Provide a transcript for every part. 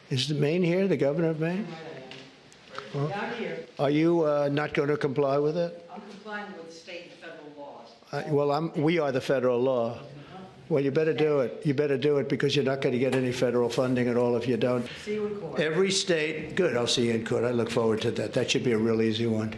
Is Maine here, the governor of Maine? Well, are you not going to comply with it? I'm complying with state and federal laws. We are the federal law. Well, you better do it. You better do it because you're not going to get any federal funding at all if you don't. See you in court. Every state, good, I'll see you in court. I look forward to that. That should be a real easy one.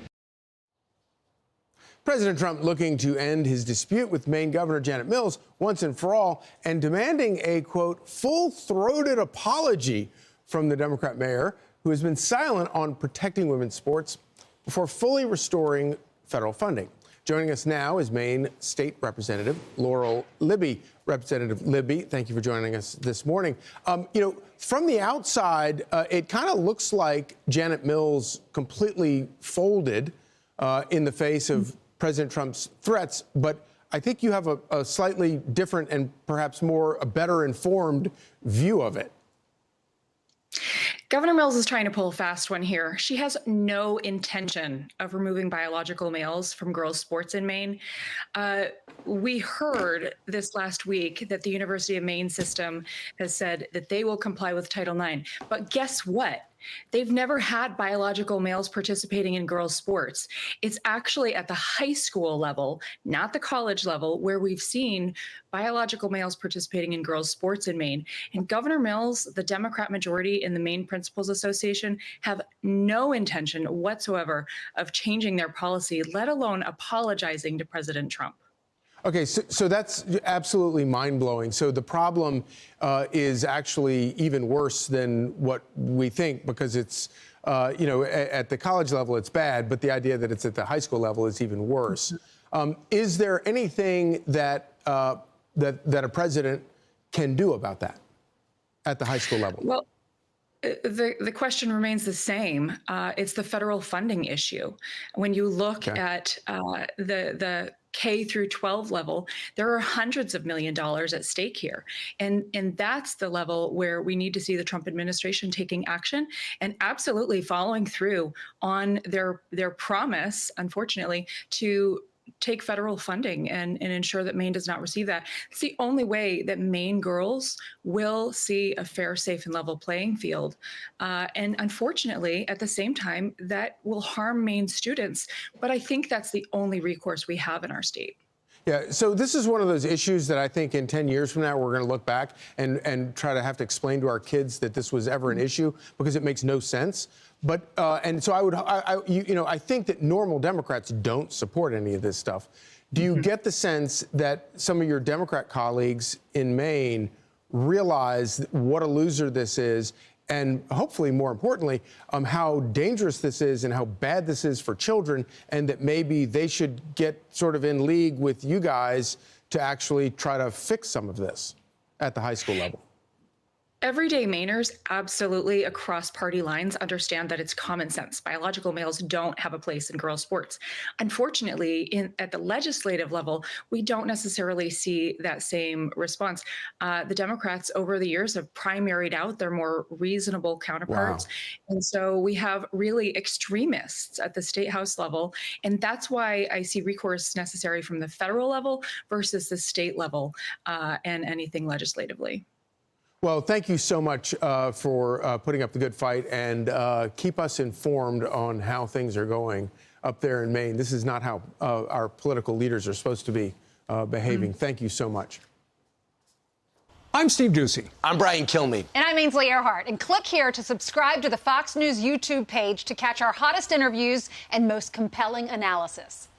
President Trump looking to end his dispute with Maine Governor Janet Mills once and for all and demanding a, quote, full-throated apology from the Democrat mayor who has been silent on protecting women's sports before fully restoring federal funding. Joining us now is Maine State Representative Laurel Libby. Representative Libby, thank you for joining us this morning. From the outside, it kind of looks like Janet Mills completely folded in the face of President Trump's threats, but I think you have a slightly different and perhaps a better informed view of it. Governor Mills is trying to pull a fast one here. She has no intention of removing biological males from girls' sports in Maine. We heard this last week that the University of Maine system has said that they will comply with Title IX. But guess what? They've never had biological males participating in girls' sports. It's actually at the high school level, not the college level, where we've seen biological males participating in girls' sports in Maine. And Governor Mills, the Democrat majority in the Maine Principals Association, have no intention whatsoever of changing their policy, let alone apologizing to President Trump. Okay, so that's absolutely mind-blowing. So the problem is actually even worse than what we think because it's, at the college level it's bad, but the idea that it's at the high school level is even worse. Is there anything that that a president can do about that at the high school level? Well, the question remains the same. It's the federal funding issue. When you look at the K through 12 level, there are hundreds of millions of dollars at stake here. And that's the level where we need to see the Trump administration taking action and absolutely following through on their promise, unfortunately, to take federal funding and ensure that Maine does not receive that. It's the only way that Maine girls will see a fair, safe, and level playing field. And unfortunately, at the same time, that will harm Maine students. But I think that's the only recourse we have in our state. Yeah, so this is one of those issues that I think in 10 years from now, we're going to look back and try to have to explain to our kids that this was ever an issue because it makes no sense. But and so I think that normal Democrats don't support any of this stuff. Do you get the sense that some of your Democrat colleagues in Maine realize what a loser this is and hopefully, more importantly, how dangerous this is and how bad this is for children, and that maybe they should get sort of in league with you guys to actually try to fix some of this at the high school level? Everyday Mainers, absolutely across party lines, understand that it's common sense. Biological males don't have a place in girls' sports. Unfortunately, at the legislative level, we don't necessarily see that same response. The Democrats over the years have primaried out their more reasonable counterparts. Wow. And so we have really extremists at the state house level. And that's why I see recourse necessary from the federal level versus the state level and anything legislatively. Well, thank you so much for putting up the good fight and keep us informed on how things are going up there in Maine. This is not how our political leaders are supposed to be behaving. Thank you so much. I'm Steve Doocy. I'm Brian Kilmeade. And I'm Ainsley Earhart. And click here to subscribe to the Fox News YouTube page to catch our hottest interviews and most compelling analysis.